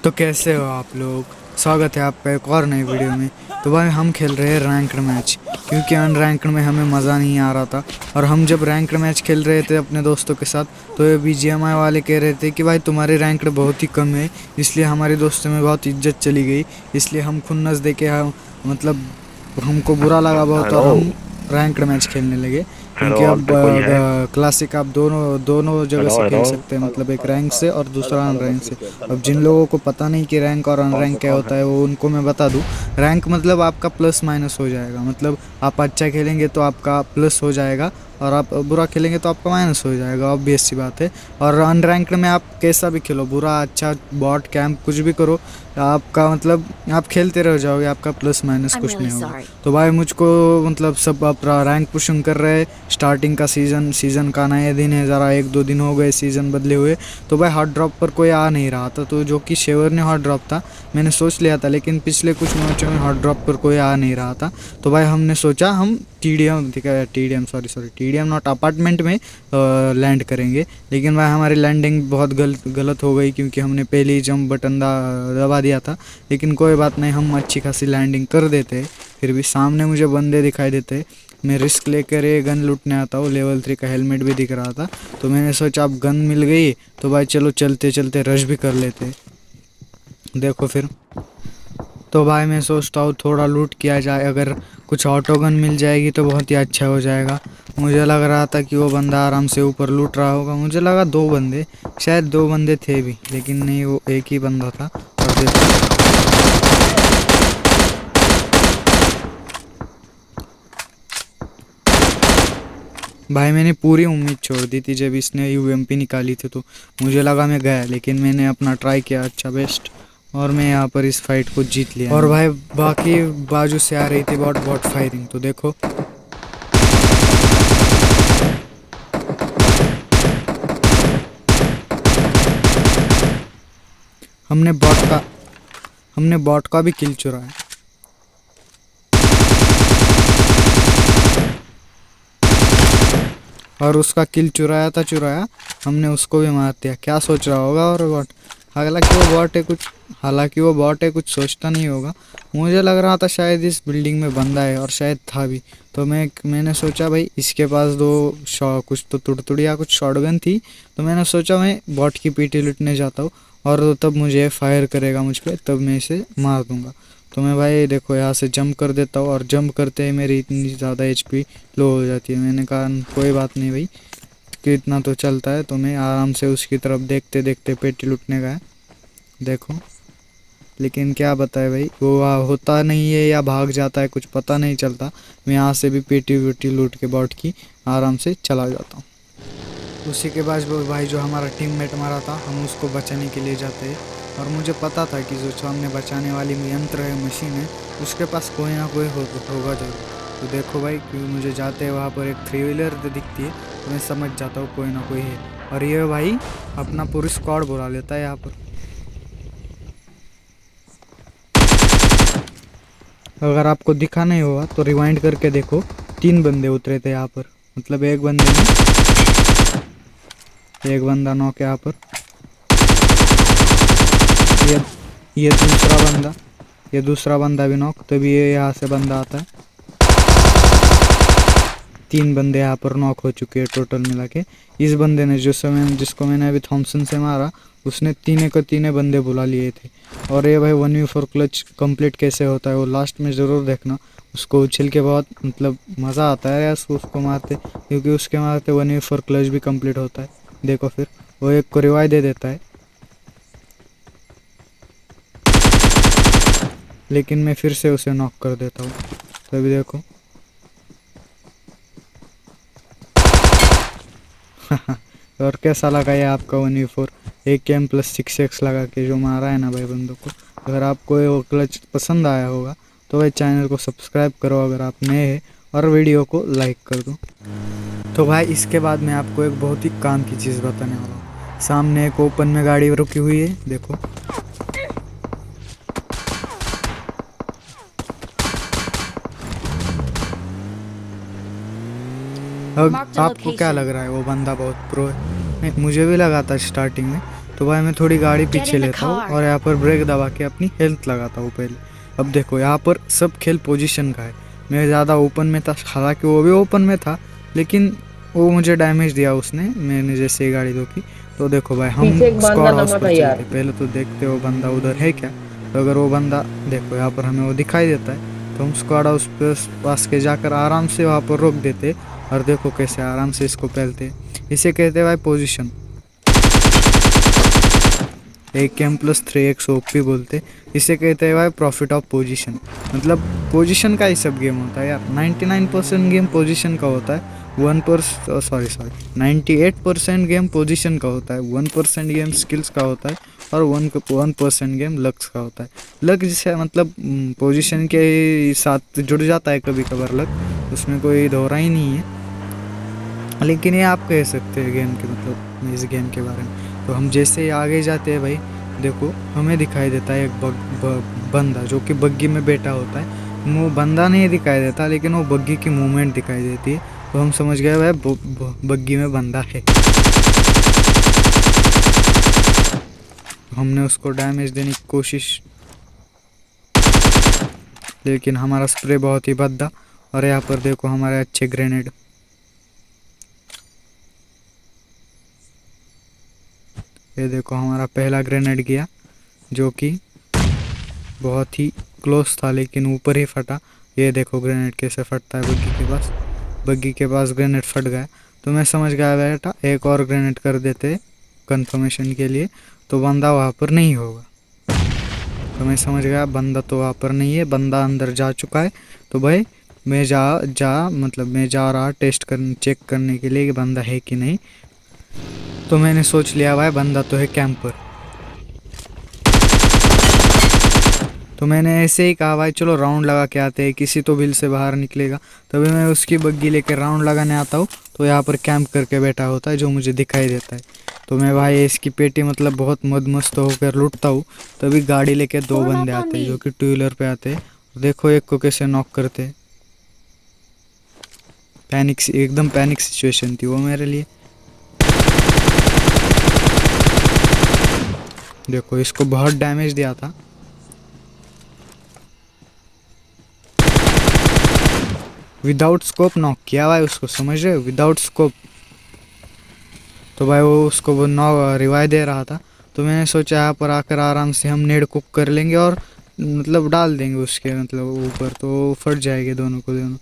तो कैसे हो आप लोग। स्वागत है आपका एक और नई वीडियो में। तो भाई हम खेल रहे हैं रैंक्ड मैच, क्योंकि अनरैंक्ड में हमें मज़ा नहीं आ रहा था। और हम जब रैंक्ड मैच खेल रहे थे अपने दोस्तों के साथ, तो ये BGMI वाले कह रहे थे कि भाई तुम्हारी रैंक्ड बहुत ही कम है, इसलिए हमारे दोस्तों में बहुत इज्जत चली गई। इसलिए हम खुन्नस दे के हम मतलब हमको बुरा लगा बहुत और हेलो। हम रैंक्ड मैच खेलने लगे। हेलो, क्योंकि ऑल अब पे कोई है? क्लासिक आप दोनों दोनों जगह हेलो से हेलो। खेल सकते हैं, मतलब एक रैंक से और दूसरा अनरैंक से। अब जिन लोगों को पता नहीं कि रैंक और कौन अनरैंक से क्या कौन होता है? है, वो उनको मैं बता दूं। रैंक मतलब आपका प्लस माइनस हो जाएगा, मतलब आप अच्छा खेलेंगे तो आपका प्लस हो जाएगा, और आप बुरा खेलेंगे तो आपका माइनस हो जाएगा, ऑब्वियस सी बात है। और अनरैंक्ड में आप कैसा भी खेलो, बुरा अच्छा बॉट कैंप कुछ भी करो, आपका मतलब आप खेलते रह जाओगे, आपका प्लस माइनस I'm कुछ really नहीं होगा। sorry. तो भाई मुझको मतलब सब अपना रैंक पुशिंग कर रहे हैं। स्टार्टिंग का सीज़न का नए दिन है, ज़रा 1-2 दिन हो गए सीज़न बदले हुए। तो भाई हॉट ड्रॉप पर कोई आ नहीं रहा था, तो जो कि शेवर ने हॉट ड्रॉप था, मैंने सोच लिया था, लेकिन पिछले कुछ मैचों में हॉट ड्रॉप पर कोई आ नहीं रहा था। तो भाई हमने सोचा हम TDM sorry TDM not apartment में लैंड करेंगे। लेकिन भाई हमारी लैंडिंग बहुत गलत हो गई, क्योंकि हमने पहले ही जंप बटन दबा दिया था। लेकिन कोई बात नहीं, हम अच्छी खासी लैंडिंग कर देते। फिर भी सामने मुझे बंदे दिखाई देते। मैं रिस्क लेकर ये गन लूटने आता हूँ, लेवल 3 का हेलमेट भी दिख रहा था। तो मैंने सोचा अब गन मिल गई तो भाई चलो चलते चलते रश भी कर लेते। देखो फिर तो भाई मैं सोचता हूँ थोड़ा लूट किया जाए, अगर कुछ ऑटो गन मिल जाएगी तो बहुत ही अच्छा हो जाएगा। मुझे लग रहा था कि वो बंदा आराम से ऊपर लूट रहा होगा, मुझे लगा 2 बंदे, शायद 2 बंदे थे भी, लेकिन नहीं, वो एक ही बंदा था। और देखो भाई मैंने पूरी उम्मीद छोड़ दी थी जब इसने UMP निकाली थी, तो मुझे लगा मैं गया, लेकिन मैंने अपना ट्राई किया अच्छा बेस्ट, और मैं यहाँ पर इस फाइट को जीत लिया। और भाई बाकी बाजू से आ रही थी बॉट बॉट फायरिंग, तो देखो हमने बॉट का भी किल चुराया। और उसका किल चुराया हमने उसको भी मार दिया। क्या सोच रहा होगा और बॉट, हालांकि वो बॉट है, कुछ सोचता नहीं होगा। मुझे लग रहा था शायद इस बिल्डिंग में बंदा है, और शायद था भी। तो मैंने सोचा भाई इसके पास कुछ तो तुड़तुड़िया कुछ शॉटगन थी, तो मैंने सोचा मैं बॉट की पीटी लूटने जाता हूँ, और तब मुझे फायर करेगा मुझ पर, तब मैं इसे मार दूंगा। तो मैं भाई देखो यहाँ से जंप कर देता हूँ, और जंप करते ही मेरी इतनी ज़्यादा HP लो हो जाती है। मैंने कहा कोई बात नहीं भाई, कि इतना तो चलता है। तो मैं आराम से उसकी तरफ देखते देखते पेटी लूटने गया। देखो लेकिन क्या बताए भाई, वो होता नहीं है या भाग जाता है, कुछ पता नहीं चलता। मैं यहाँ से भी पेटी वेटी लूट के बॉट की आराम से चला जाता हूँ। उसी के बाद वो भाई जो हमारा टीममेट मारा था, हम उसको बचाने के लिए जाते हैं। और मुझे पता था कि जो सामने बचाने वाली यंत्र है, मशीन है, उसके पास कोई ना कोई होगा जरूर। तो देखो भाई, क्योंकि मुझे जाते हैं वहाँ पर एक 3 व्हीलर दिखती है, तो मैं समझ जाता हूँ कोई ना कोई है। और ये भाई अपना पूरी स्क्वाड बुला लेता है यहाँ पर। अगर आपको दिखा नहीं होगा तो रिवाइंड करके देखो, 3 बंदे उतरे थे यहाँ पर, मतलब एक बंदा नॉक है यहाँ पर। ये दूसरा बंदा भी नॉक, तभी ये यहाँ से बंदा आता है। 3 बंदे यहाँ पर नॉक हो चुके हैं टोटल मिला के। इस बंदे ने जिसको मैंने अभी थॉमसन से मारा, उसने तीने बंदे बुला लिए थे। और ये भाई 1v4 क्लच कंप्लीट कैसे होता है वो लास्ट में ज़रूर देखना। उसको उछल के बहुत मतलब मज़ा आता है यार उसको मारते, क्योंकि उसके मारते 1v4 क्लच भी कंप्लीट होता है। देखो फिर वो एक को रिवाइव दे देता है, लेकिन मैं फिर से उसे नॉक कर देता हूँ। तभी देखो और कैसा लगा ये आपका 1v4 AK प्लस 6x लगा के जो मारा है ना भाई बंदों को। अगर आपको ये क्लच पसंद आया होगा तो भाई चैनल को सब्सक्राइब करो अगर आप नए हैं, और वीडियो को लाइक कर दो। तो भाई इसके बाद मैं आपको एक बहुत ही काम की चीज़ बताने वाला हूँ। सामने एक ओपन में गाड़ी रुकी हुई है, देखो। अब आपको क्या लग रहा है वो बंदा बहुत प्रो है? मुझे भी लगा था स्टार्टिंग में, तो भाई मैं थोड़ी गाड़ी पीछे लेता हूँ और यहाँ पर ब्रेक दबा के अपनी हेल्थ लगाता हूँ पहले। अब देखो यहाँ पर सब खेल पोजीशन का है। मैं ज़्यादा ओपन में था, हालांकि वो भी ओपन में था, लेकिन वो मुझे डैमेज दिया उसने, मैंने जैसे ही गाड़ी रोकी। तो देखो भाई हम पीछे एक बंदा स्क्वाड हाउस दमा था पर यार। चलते, पहले तो देखते हो बंदा उधर है क्या। तो अगर वो बंदा, देखो यहाँ पर हमें वो दिखाई देता है, तो हम स्क्वाड हाउस पर पास के जाकर आराम से वहाँ पर रोक देते और देखो कैसे आराम से इसको पहलते। इसे कहते हैं भाई पोजीशन। AK+3X OP बोलते, इसे कहते हैं भाई प्रॉफिट ऑफ पोजीशन। मतलब पोजीशन का ही सब गेम होता है यार। 99% गेम पोजीशन का होता है, 98% गेम पोजीशन का होता है, 1% गेम स्किल्स का होता है और 1% गेम लक्स का होता है। लक जिसे मतलब पोजीशन के साथ जुड़ जाता है कभी कभार लक, उसमें कोई दोहरा ही नहीं है। लेकिन ये आप कह सकते हैं गेम के मतलब इस गेम के बारे में। तो हम जैसे ही आगे जाते हैं भाई, देखो हमें दिखाई देता है एक बंदा जो कि बग्गी में बैठा होता है। वो बंदा नहीं दिखाई देता, लेकिन वो बग्गी की मूवमेंट दिखाई देती है, तो हम समझ गए भाई बग्गी में बंदा है। हमने उसको डैमेज देने की कोशिश, लेकिन हमारा स्प्रे बहुत ही भद्दा। और यहाँ पर देखो हमारे अच्छे ग्रेनेड। ये देखो हमारा पहला ग्रेनेड गया, जो कि बहुत ही क्लोज था लेकिन ऊपर ही फटा। ये देखो ग्रेनेड कैसे फटता है बग्गी के पास। बग्गी के पास ग्रेनेड फट गया, तो मैं समझ गया बेटा एक और ग्रेनेड कर देते कंफर्मेशन के लिए, तो बंदा वहाँ पर नहीं होगा। तो मैं समझ गया बंदा तो वहाँ पर नहीं है, बंदा अंदर जा चुका है। तो भाई मैं मतलब मैं जा रहा टेस्ट करने, चेक करने के लिए कि बंदा है कि नहीं। तो मैंने सोच लिया भाई बंदा तो है कैंपर। तो मैंने ऐसे ही कहा भाई चलो राउंड लगा के आते हैं, किसी तो बिल से बाहर निकलेगा। तभी मैं उसकी बग्गी लेकर राउंड लगाने आता हूँ, तो यहाँ पर कैंप करके बैठा होता है जो मुझे दिखाई देता है। तो मैं भाई इसकी पेटी मतलब बहुत मदमस्त होकर लूटता हूँ। तभी गाड़ी लेके दो बंदे आते हैं जो कि टू व्हीलर पे आते हैं। देखो एक को कैसे नॉक करते। एकदम पैनिक सिचुएशन थी वो मेरे लिए। देखो इसको बहुत डैमेज दिया था। विदाउट स्कोप नॉक किया भाई उसको, समझ रहे हो, विदाउट स्कोप। तो भाई वो उसको वो नॉक रिवाइव दे रहा था। तो मैंने सोचा यहाँ पर आकर आराम से हम नेड कुक कर लेंगे और मतलब डाल देंगे उसके मतलब ऊपर, तो फट जाएंगे दोनों को दोनों।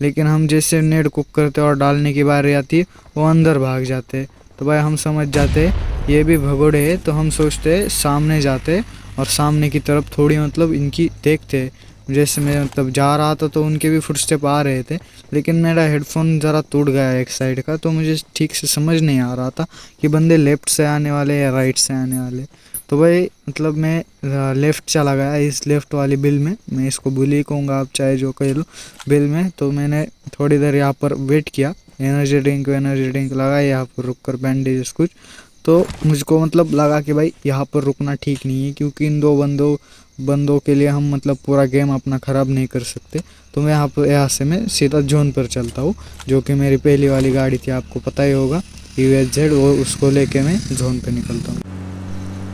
लेकिन हम जैसे नेड कुक करते और डालने की बारी आती वो अंदर भाग जाते। तो भाई हम समझ जाते ये भी भगोड़े है, तो हम सोचते सामने जाते और सामने की तरफ थोड़ी मतलब इनकी देखते। जैसे मैं मतलब जा रहा था तो उनके भी फुटस्टेप आ रहे थे, लेकिन मेरा हेडफोन ज़रा टूट गया एक साइड का, तो मुझे ठीक से समझ नहीं आ रहा था कि बंदे लेफ़्ट से आने वाले या राइट से आने वाले। तो भाई मतलब मैं लेफ़्ट चला गया इस लेफ़्ट वाली बिल में, मैं इसको बुल ही कहूँगा आप चाहे जो कह लो, बिल में। तो मैंने थोड़ी देर यहाँ पर वेट किया, एनर्जी ड्रिंक लगा, यहाँ पर रुक कर बैंडेज कुछ। तो मुझको मतलब लगा कि भाई यहाँ पर रुकना ठीक नहीं है, क्योंकि इन दो बंदों के लिए हम मतलब पूरा गेम अपना ख़राब नहीं कर सकते। तो मैं यहाँ से मैं सीधा जोन पर चलता हूँ, जो कि मेरी पहली वाली गाड़ी थी, आपको पता ही होगा UHZ, वो उसको लेके मैं जोन पे निकलता हूँ।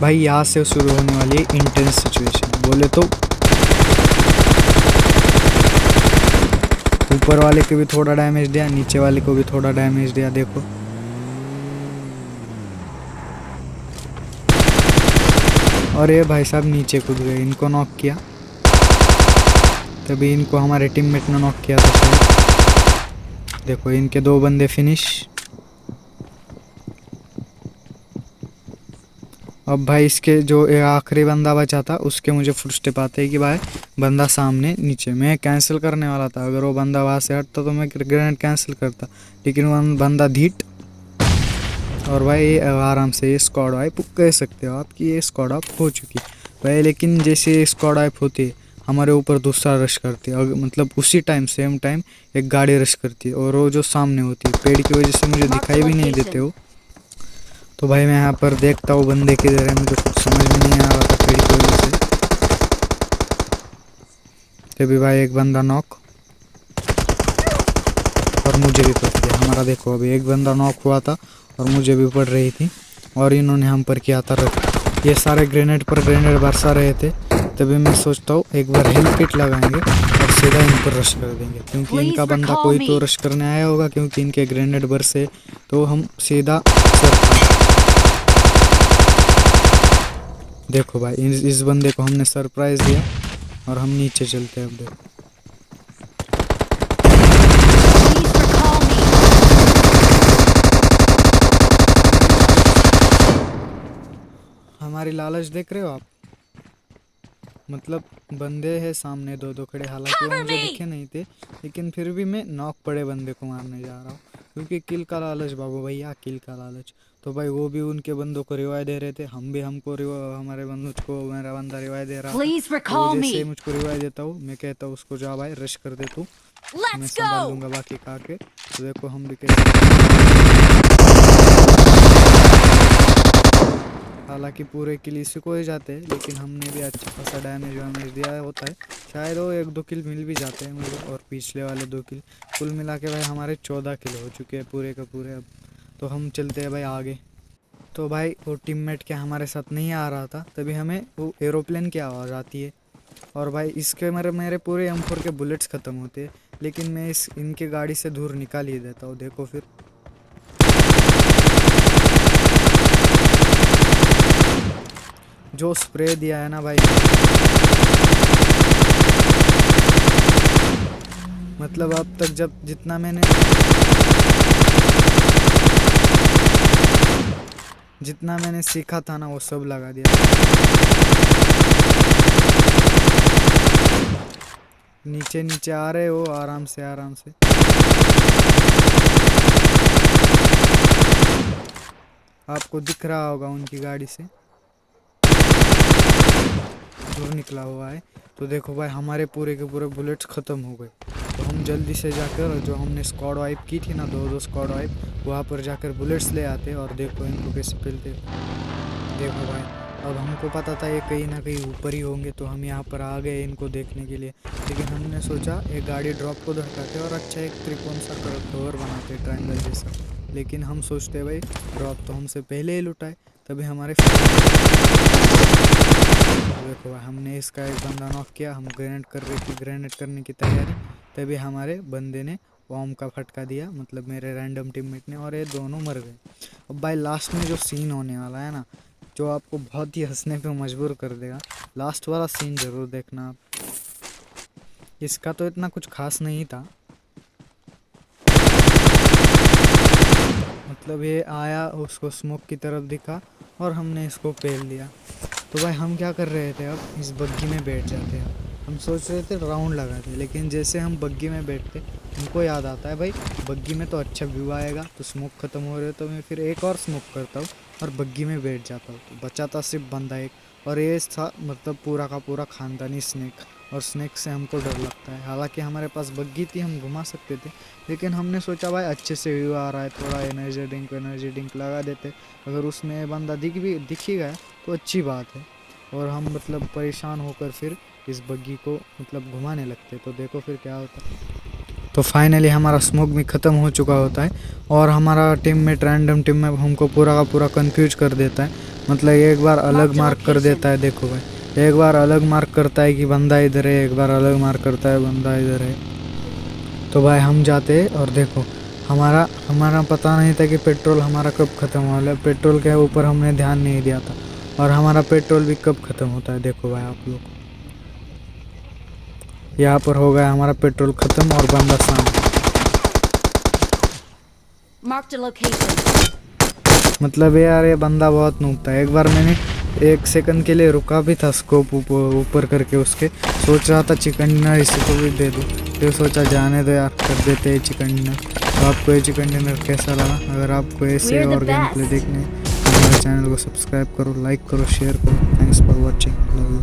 भाई यहाँ से शुरू होने वाली है इंटेंस सिचुएशन। बोले तो ऊपर वाले को भी थोड़ा डैमेज दिया, नीचे वाले को भी थोड़ा डैमेज दिया। देखो और ये भाई साहब नीचे कूद गए, इनको नॉक किया। तभी इनको हमारे टीममेट ने नॉक किया था शायद। देखो इनके दो बंदे फिनिश। अब भाई इसके जो आखिरी बंदा बचा था उसके मुझे फुटस्टेप आते हैं कि भाई बंदा सामने नीचे। मैं कैंसिल करने वाला था, अगर वो बंदा वहाँ से हटता तो मैं ग्रेनेड कैंसिल करता, लेकिन वो बंदा धीट। और भाई आराम से ये स्क्वाड वाइप कह सकते हो आप कि ये स्क्वाड वाइप हो चुकी भाई। लेकिन जैसे ये स्क्वाड वाइप होती है हमारे ऊपर दूसरा रश करती है, और मतलब उसी टाइम सेम टाइम एक गाड़ी रश करती है, और वो जो सामने होती है पेड़ की वजह से मुझे दिखाई भी नहीं देते हो। तो भाई मैं यहाँ पर देखता हूँ बंदे किधर है, मुझे कुछ समझ में नहीं आ रहा था पेड़ की वजह से। तभी भाई एक बंदा नॉक और मुझे भी पड़ गया हमारा। देखो अभी एक बंदा नॉक हुआ था और मुझे भी पड़ रही थी। और इन्होंने हम पर किया था रख। ये सारे ग्रेनेड पर ग्रेनेड बरसा रहे थे, तभी मैं सोचता हूँ एक बार हेल्थ किट लगाएंगे और सीधा इन पर रश कर देंगे, क्योंकि इनका बंदा कोई तो रश करने आया होगा, क्योंकि इनके ग्रेनेड बरसे तो हम सीधा देखो भाई इस बंदे को हमने सरप्राइज दिया और हम नीचे चलते हैं। अब देखो हमारी लालच देख रहे हो आप, मतलब बंदे हैं सामने दो दो खड़े, हालांकि वो मुझे दिखे नहीं थे, लेकिन फिर भी मैं नॉक पड़े बंदे को मारने जा रहा हूँ, क्योंकि किल का लालच बाबू भैया, किल का लालच। तो भाई वो भी उनके बंदों को रिवाइव दे रहे थे, हम भी हमको हमारे बंदों को मेरा बंदा रिवाइव दे रहा था। तो जैसे मुझको रिवाइव देता हूँ मैं कहता हूँ उसको जा भाई रश कर दे तू, मैं संभाल लूंगा बाकी का के। तो देखो हम भी हालांकि पूरे किल इसी को ही जाते हैं, लेकिन हमने भी अच्छा खासा डैमेज दिया होता है, शायद वो 1-2 किल मिल भी जाते हैं मुझे, और पिछले वाले 2 किल, कुल मिला के भाई हमारे 14 किल हो चुके हैं पूरे का पूरे। अब तो हम चलते हैं भाई आगे। तो भाई वो टीममेट क्या हमारे साथ नहीं आ रहा था, तभी हमें वो एरोप्लेन की आवाज़ आती है, और भाई इसके मेरे पूरे M4 के बुलेट्स ख़त्म होते हैं, लेकिन मैं इनके गाड़ी से दूर निकाल ही देता हूँ। देखो फिर जो स्प्रे दिया है ना भाई, मतलब अब तक जितना मैंने सीखा था ना वो सब लगा दिया। नीचे आ रहे हो आराम से आपको दिख रहा होगा उनकी गाड़ी से दूर निकला हुआ है। तो देखो भाई हमारे पूरे के पूरे बुलेट्स ख़त्म हो गए, तो हम जल्दी से जाकर जो हमने स्क्वाड वाइप की थी ना, 2 स्क्वाड वाइप, वहाँ पर जाकर बुलेट्स ले आते और देखो इनको कैसे पेलते। देखो भाई अब हमको पता था ये कहीं ना कहीं ऊपर ही होंगे, तो हम यहाँ पर आ गए इनको देखने के लिए, लेकिन हमने सोचा एक गाड़ी ड्रॉप को धरकाते और अच्छा एक त्रिकोण सा कवर बनाते ट्रायंगल जैसा, लेकिन हम सोचते भाई ड्रॉप तो हमसे पहले ही लुटाए, तभी हमारे देखो भाई हमने इसका एक बंदा नॉक किया, हम ग्रेनेड करने की तैयारी, तभी हमारे बंदे ने बॉम्ब का फटका दिया, मतलब मेरे रैंडम टीममेट ने, और ये दोनों मर गए। अब भाई लास्ट में जो सीन होने वाला है ना, जो आपको बहुत ही हंसने पे मजबूर कर देगा, लास्ट वाला सीन ज़रूर देखना आप। इसका तो इतना कुछ खास नहीं था, मतलब ये आया उसको स्मोक की तरफ दिखा और हमने इसको पेल दिया। तो भाई हम क्या कर रहे थे, अब इस बग्गी में बैठ जाते हैं। हम सोच रहे थे राउंड लगाते, लेकिन जैसे हम बग्गी में बैठते हमको याद आता है भाई बग्गी में तो अच्छा व्यू आएगा, तो स्मोक ख़त्म हो रहे तो मैं फिर एक और स्मोक करता हूँ और बग्गी में बैठ जाता हूँ। तो बचा था सिर्फ बंदा एक, और ये था मतलब पूरा का पूरा ख़ानदानी स्नेक, और स्नेक से हमको डर लगता है। हालांकि हमारे पास बग्गी थी, हम घुमा सकते थे, लेकिन हमने सोचा भाई अच्छे से व्यू आ रहा है, थोड़ा एनर्जी ड्रिंक लगा देते, अगर उसमें बंदा दिख ही गया तो अच्छी बात है, और हम मतलब परेशान होकर फिर इस बग्गी को मतलब घुमाने लगते। तो देखो फिर क्या होता है। तो फाइनली हमारा स्मोक भी ख़त्म हो चुका होता है, और हमारा रैंडम टीम में हमको पूरा का पूरा कंफ्यूज कर देता है, मतलब एक बार अलग मार्क कर देता है। देखो भाई एक बार अलग मार्क करता है कि बंदा इधर है, एक बार अलग मार्क करता है बंदा इधर है। तो भाई हम जाते हैं और देखो हमारा पता नहीं था कि पेट्रोल हमारा कब ख़त्म हो रहा है, पेट्रोल के ऊपर हमने ध्यान नहीं दिया था, और हमारा पेट्रोल भी कब ख़त्म होता है। देखो भाई आप लोग यहाँ पर हो गया हमारा पेट्रोल ख़त्म और बंदा सामने। मतलब यार ये बंदा बहुत नूबता है। एक बार मैंने 1 सेकंड के लिए रुका भी था, स्कोप ऊपर करके उसके, सोच रहा था चिकन डिनर इसी को भी दे दूँ, फिर सोचा जाने दो यार, कर देते हैं चिकन डिनर। तो आपको ये चिकन डिनर कैसा लगा? अगर आपको ऐसे और गेम प्ले देखने हमारे चैनल को सब्सक्राइब करो, लाइक करो, शेयर करो। Thanks for watching.